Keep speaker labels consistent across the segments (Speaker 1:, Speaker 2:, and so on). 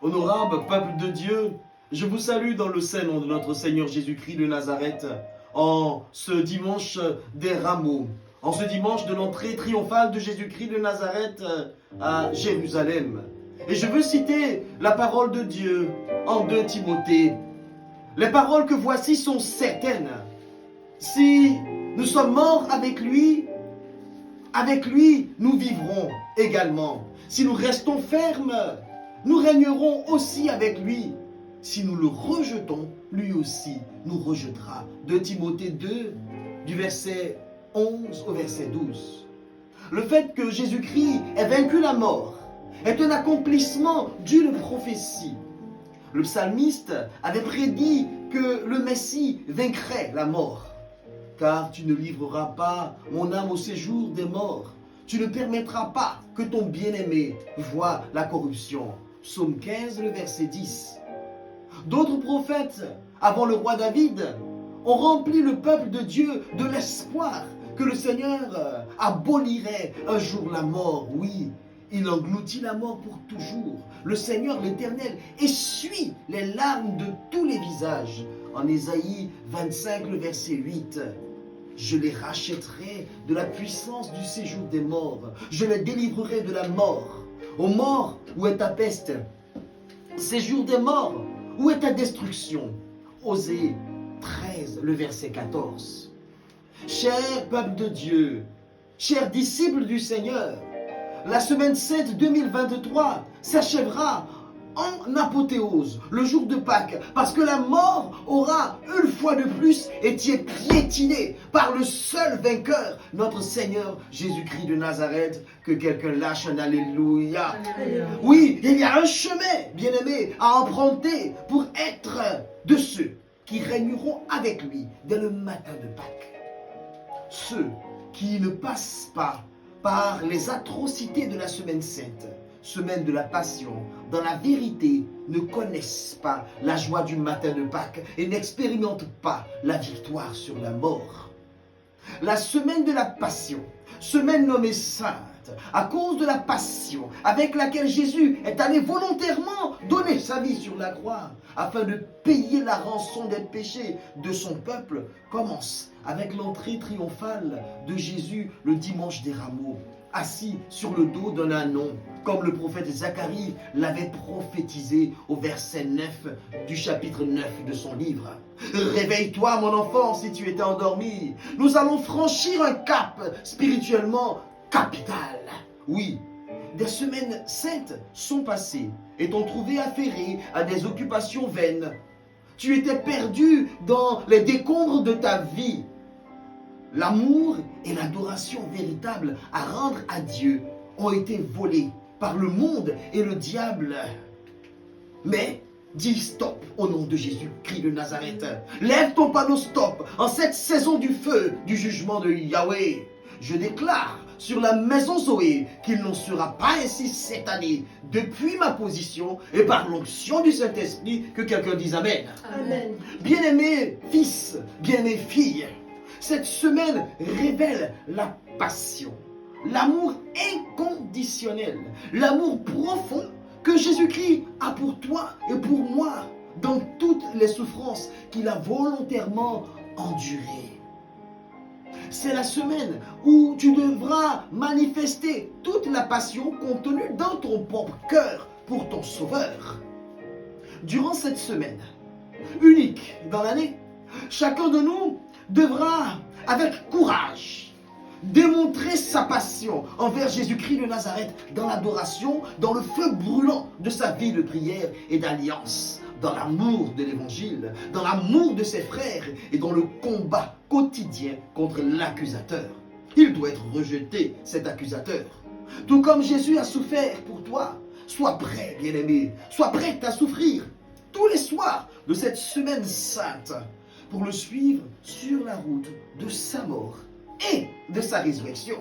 Speaker 1: Honorable peuple de Dieu, je vous salue dans le saint nom de notre Seigneur Jésus-Christ de Nazareth, en ce dimanche des Rameaux, en ce dimanche de l'entrée triomphale de Jésus-Christ de Nazareth à Jérusalem. Et je veux citer la parole de Dieu en 2 Timothée. Les paroles que voici sont certaines. Si nous sommes morts avec lui nous vivrons également. Si nous restons fermes, nous régnerons aussi avec lui. Si nous le rejetons, lui aussi nous rejettera. 2 Timothée 2, du verset 11 au verset 12. Le fait que Jésus-Christ ait vaincu la mort est un accomplissement d'une prophétie. Le psalmiste avait prédit que le Messie vaincrait la mort. Car tu ne livreras pas mon âme au séjour des morts. Tu ne permettras pas que ton bien-aimé voie la corruption. Psaume 15, le verset 10. D'autres prophètes, avant le roi David, ont rempli le peuple de Dieu de l'espoir que le Seigneur abolirait un jour la mort. Oui, il engloutit la mort pour toujours. Le Seigneur, l'Éternel, essuie les larmes de tous les visages. En Ésaïe 25, le verset 8. Je les rachèterai de la puissance du séjour des morts. Je les délivrerai de la mort. Ô mort, où est ta peste? Séjour des morts, où est ta destruction? Osée 13, le verset 14. Cher peuple de Dieu, chers disciples du Seigneur, la semaine sainte 2023 s'achèvera en apothéose, le jour de Pâques, parce que la mort aura une fois de plus été piétinée par le seul vainqueur, notre Seigneur Jésus-Christ de Nazareth. Que quelqu'un lâche un Alléluia. Oui, il y a un chemin, bien-aimé, à emprunter pour être de ceux qui régneront avec lui dès le matin de Pâques. Ceux qui ne passent pas par les atrocités de la semaine sainte, semaine de la passion, dans la vérité, ne connaissent pas la joie du matin de Pâques et n'expérimentent pas la victoire sur la mort. La semaine de la passion, semaine nommée sainte, à cause de la passion avec laquelle Jésus est allé volontairement donner sa vie sur la croix, afin de payer la rançon des péchés de son peuple, commence avec l'entrée triomphale de Jésus le dimanche des Rameaux, assis sur le dos d'un ânon, comme le prophète Zacharie l'avait prophétisé au verset 9 du chapitre 9 de son livre. Réveille-toi, mon enfant, si tu étais endormi. Nous allons franchir un cap spirituellement capital. Oui, des semaines saintes sont passées et t'ont trouvé affairé à des occupations vaines. Tu étais perdu dans les décombres de ta vie. L'amour et l'adoration véritable à rendre à Dieu ont été volés par le monde et le diable. Mais dis stop au nom de Jésus-Christ de Nazareth. Lève ton panneau stop en cette saison du feu du jugement de Yahweh. Je déclare sur la maison Zoé qu'il n'en sera pas ainsi cette année, depuis ma position et par l'onction du Saint-Esprit, que quelqu'un dise Amen.
Speaker 2: Amen.
Speaker 1: Bien-aimés fils, bien-aimés filles, cette semaine révèle la passion, l'amour inconditionnel, l'amour profond que Jésus-Christ a pour toi et pour moi dans toutes les souffrances qu'il a volontairement endurées. C'est la semaine où tu devras manifester toute la passion contenue dans ton propre cœur pour ton Sauveur. Durant cette semaine, unique dans l'année, chacun de nous devra, avec courage, démontrer sa passion envers Jésus-Christ de Nazareth dans l'adoration, dans le feu brûlant de sa vie de prière et d'alliance, dans l'amour de l'Évangile, dans l'amour de ses frères et dans le combat quotidien contre l'accusateur. Il doit être rejeté, cet accusateur. Tout comme Jésus a souffert pour toi, sois prêt, bien-aimé, sois prête à souffrir tous les soirs de cette semaine sainte pour le suivre sur la route de sa mort et de sa résurrection.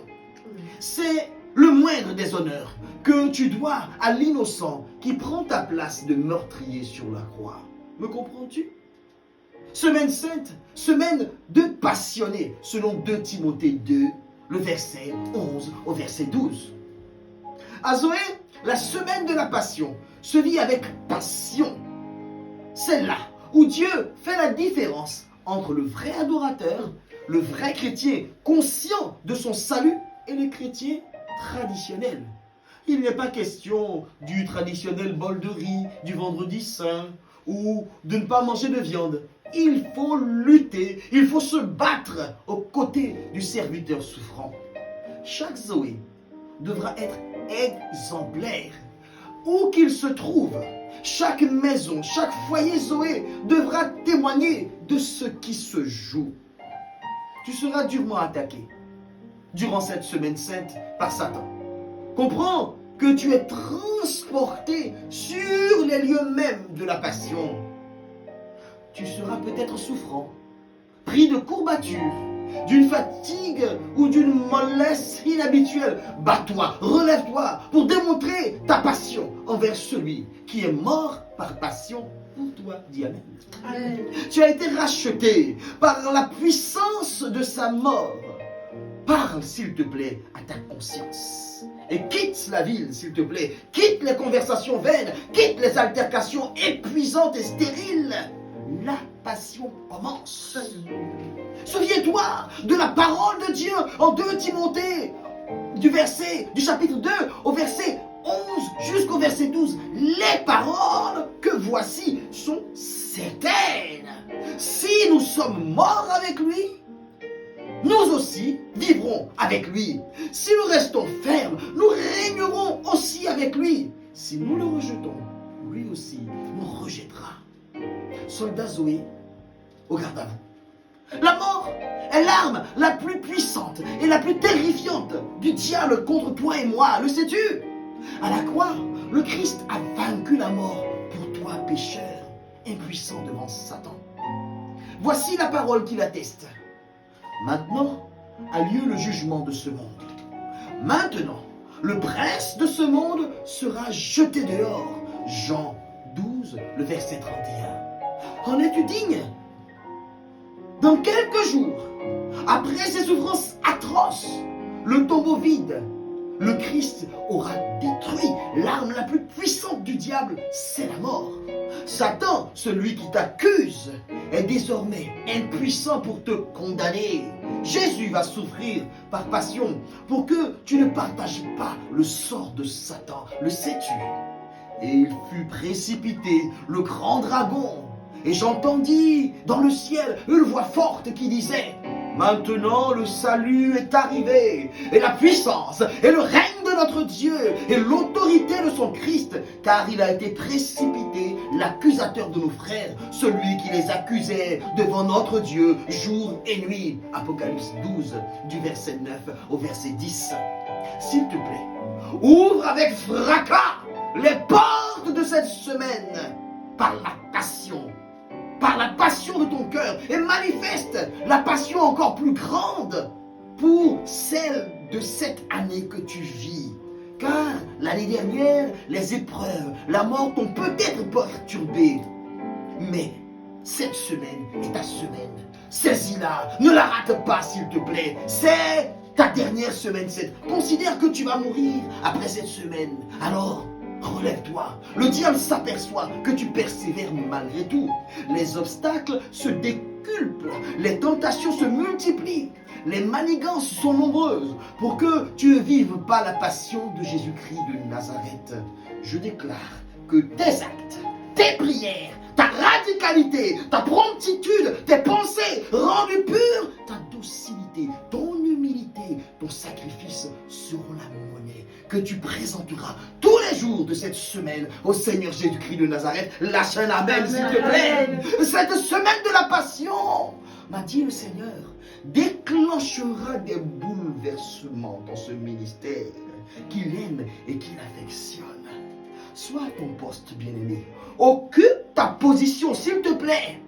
Speaker 1: C'est le moindre des honneurs que tu dois à l'innocent qui prend ta place de meurtrier sur la croix. Me comprends-tu? Semaine sainte, semaine de passionné, selon 2 Timothée 2, le verset 11 au verset 12. À Zoé, La semaine de la passion se vit avec passion. C'est là où Dieu fait la différence entre le vrai adorateur, le vrai chrétien conscient de son salut et le chrétien traditionnel. Il n'est pas question du traditionnel bol de riz du vendredi saint ou de ne pas manger de viande. Il faut lutter, il faut se battre aux côtés du serviteur souffrant. Chaque Zoé devra être exemplaire. Où qu'il se trouve, chaque maison, chaque foyer Zoé devra témoigner de ce qui se joue. Tu seras durement attaqué durant cette semaine sainte par Satan. Comprends que tu es transporté sur les lieux mêmes de la passion. Tu seras peut-être souffrant, pris de courbatures, d'une fatigue ou d'une mollesse inhabituelle. Bats-toi, relève-toi pour démontrer ta passion envers celui qui est mort par passion pour toi. Dis Amen. Amen. Tu as été racheté par la puissance de sa mort. Parle, s'il te plaît, à ta conscience. Et quitte la ville, s'il te plaît. Quitte les conversations vaines. Quitte les altercations épuisantes et stériles. La passion commence. Souviens-toi de la parole de Dieu en 2 Timothée, du chapitre 2 au verset 11 jusqu'au verset 12. Les paroles que voici sont certaines. Si nous sommes morts avec lui, nous aussi vivrons avec lui. Si nous restons fermes, nous régnerons aussi avec lui. Si nous le rejetons, lui aussi nous rejettera. Soldat Zoé, au garde à vous. La mort est l'arme la plus puissante et la plus terrifiante du diable contre toi et moi. Le sais-tu? À la croix, le Christ a vaincu la mort pour toi, pécheur, impuissant devant Satan. Voici la parole qui l'atteste. Maintenant a lieu le jugement de ce monde. Maintenant, le prince de ce monde sera jeté dehors. Jean 12, le verset 31. En es-tu digne? Dans quelques jours, après ces souffrances atroces, le tombeau vide, le Christ aura détruit l'arme la plus puissante du diable, c'est la mort. Satan, celui qui t'accuse, est désormais impuissant pour te condamner. Jésus va souffrir par passion pour que tu ne partages pas le sort de Satan. Le sais-tu? Et il fut précipité, le grand dragon. Et j'entendis dans le ciel une voix forte qui disait: maintenant le salut est arrivé, et la puissance, et le règne de notre Dieu, et l'autorité de son Christ, car il a été précipité, l'accusateur de nos frères, celui qui les accusait devant notre Dieu jour et nuit. Apocalypse 12, du verset 9 au verset 10. S'il te plaît, ouvre avec fracas les portes de cette semaine par la passion. Par la passion de ton cœur, et manifeste la passion encore plus grande pour celle de cette année que tu vis. Car l'année dernière, les épreuves, la mort t'ont peut-être perturbé. Mais cette semaine est ta semaine. Saisis-la, ne la rate pas s'il te plaît. C'est ta dernière semaine. Considère que tu vas mourir après cette semaine. Alors, relève-toi. Le diable s'aperçoit que tu persévères malgré tout. Les obstacles se décuplent, les tentations se multiplient, les manigances sont nombreuses pour que tu ne vives pas la passion de Jésus-Christ de Nazareth. Je déclare que tes actes, tes prières, ta radicalité, ta promptitude, tes pensées rendues pures, ta docilité, ton humilité, ton sacrifice seront la monnaie que tu présenteras tous les jours de cette semaine au Seigneur Jésus-Christ de Nazareth. Lâche un amen, s'il te plaît. Cette semaine de la passion, m'a dit le Seigneur, déclenchera des bouleversements dans ce ministère qu'il aime et qu'il affectionne. Sois à ton poste, bien-aimé. Occupe ta position, s'il te plaît,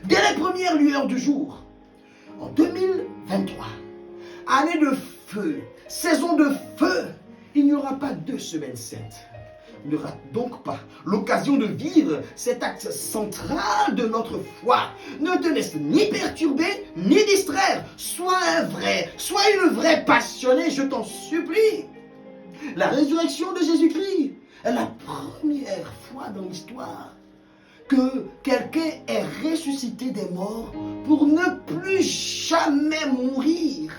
Speaker 1: dès les premières lueurs du jour. En 2023, année de feu, saison de feu, il n'y aura pas 2 semaines saintes. Ne rate donc pas l'occasion de vivre cet acte central de notre foi. Ne te laisse ni perturber, ni distraire. Sois une vraie passionnée, je t'en supplie. La résurrection de Jésus-Christ la première fois dans l'histoire que quelqu'un est ressuscité des morts pour ne plus jamais mourir.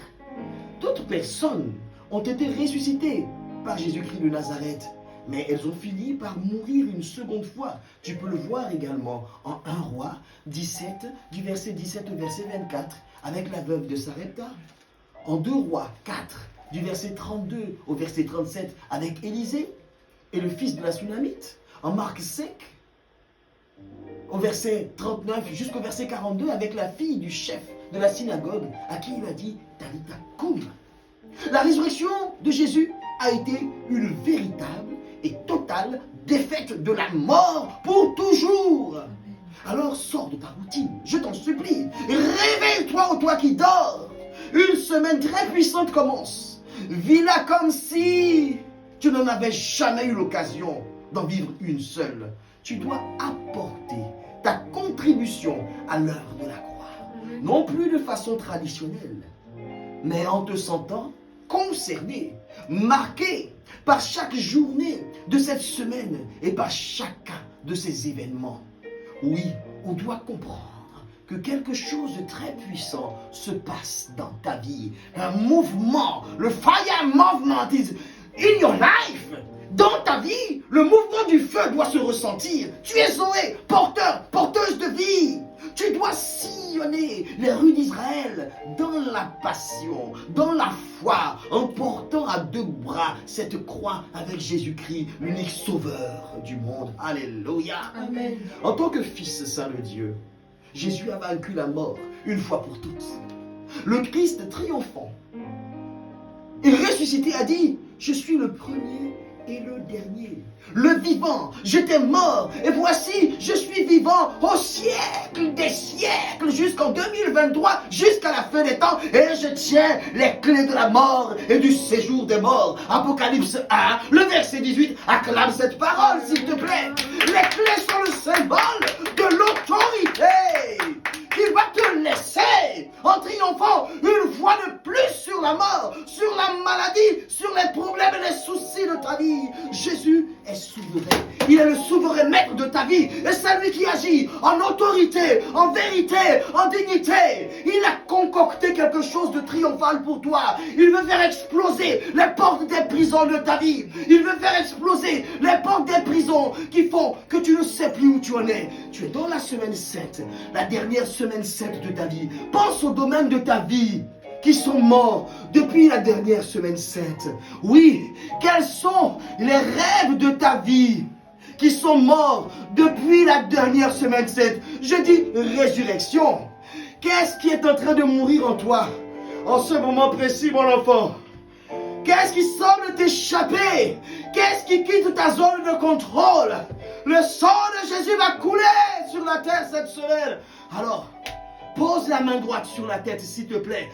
Speaker 1: D'autres personnes ont été ressuscitées par Jésus-Christ de Nazareth, mais elles ont fini par mourir une seconde fois. Tu peux le voir également en 1 Roi 17, du verset 17 au verset 24, avec la veuve de Sarepta. En 2 Rois 4, du verset 32 au verset 37, avec Élisée et le fils de la Sunamite. En Marc 5, au verset 39 jusqu'au verset 42, avec la fille du chef de la synagogue, à qui il a dit « Talita koum ». La résurrection de Jésus a été une véritable et totale défaite de la mort pour toujours. Alors sors de ta routine, je t'en supplie. Réveille-toi, ô toi qui dors. Une semaine très puissante commence. Vis-la comme si tu n'en avais jamais eu l'occasion d'en vivre une seule. Tu dois apporter ta contribution à l'heure de la croix. Non plus de façon traditionnelle, mais en te sentant concerné, marqué par chaque journée de cette semaine et par chacun de ces événements. Oui, on doit comprendre que quelque chose de très puissant se passe dans ta vie. Un mouvement, le fire movement is in your life. Dans ta vie, le mouvement du feu doit se ressentir. Tu es Zoé, porteuse de vie. Tu dois sillonner les rues d'Israël dans la passion, dans la foi, en portant à 2 bras cette croix avec Jésus-Christ, l'unique sauveur du monde. Alléluia.
Speaker 2: Amen.
Speaker 1: En tant que Fils saint de Dieu, Jésus a vaincu la mort une fois pour toutes. Le Christ triomphant et ressuscité a dit « Je suis le premier et le dernier, le vivant, j'étais mort, et voici, je suis vivant au siècle des siècles, jusqu'en 2023, jusqu'à la fin des temps, et je tiens les clés de la mort et du séjour des morts. » Apocalypse 1, le verset 18, acclame cette parole, s'il te plaît. Les clés sont le symbole de l'autorité qui va te laisser en triomphant une fois de plus sur la mort, sur la maladie, sur les problèmes et les soucis de ta vie. Jésus est souverain. Il est le souverain maître de ta vie. Et c'est lui qui agit en autorité, en vérité, en dignité. Il a concocté quelque chose de triomphal pour toi. Il veut faire exploser les portes des prisons de ta vie. Il veut faire exploser les portes des prisons qui font que tu ne sais plus où tu en es. Tu es dans la semaine 7, la dernière semaine 7 de ta vie. Pense aux domaines de ta vie qui sont morts depuis la dernière semaine 7. Oui, quels sont les rêves de ta vie qui sont morts depuis la dernière semaine 7? Je dis résurrection. Qu'est-ce qui est en train de mourir en toi en ce moment précis, mon enfant? Qu'est-ce qui semble t'échapper? Qu'est-ce qui quitte ta zone de contrôle? Le sang de Jésus va couler sur la terre cette semaine. Alors, pose la main droite sur la tête, s'il te plaît.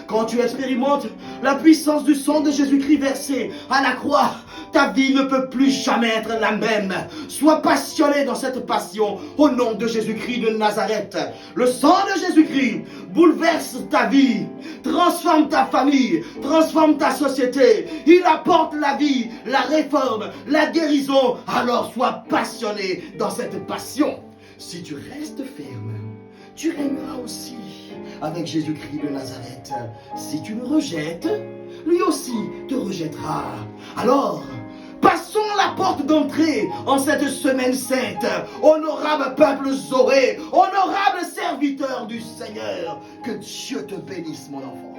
Speaker 1: Quand tu expérimentes la puissance du sang de Jésus-Christ versé à la croix, ta vie ne peut plus jamais être la même. Sois passionné dans cette passion au nom de Jésus-Christ de Nazareth. Le sang de Jésus-Christ bouleverse ta vie, transforme ta famille, transforme ta société. Il apporte la vie, la réforme, la guérison. Alors sois passionné dans cette passion. Si tu restes ferme, tu régneras aussi avec Jésus-Christ de Nazareth. Si tu le rejettes, lui aussi te rejettera. Alors, passons la porte d'entrée en cette semaine sainte. Honorable peuple Zoé, honorable serviteur du Seigneur, que Dieu te bénisse, mon enfant.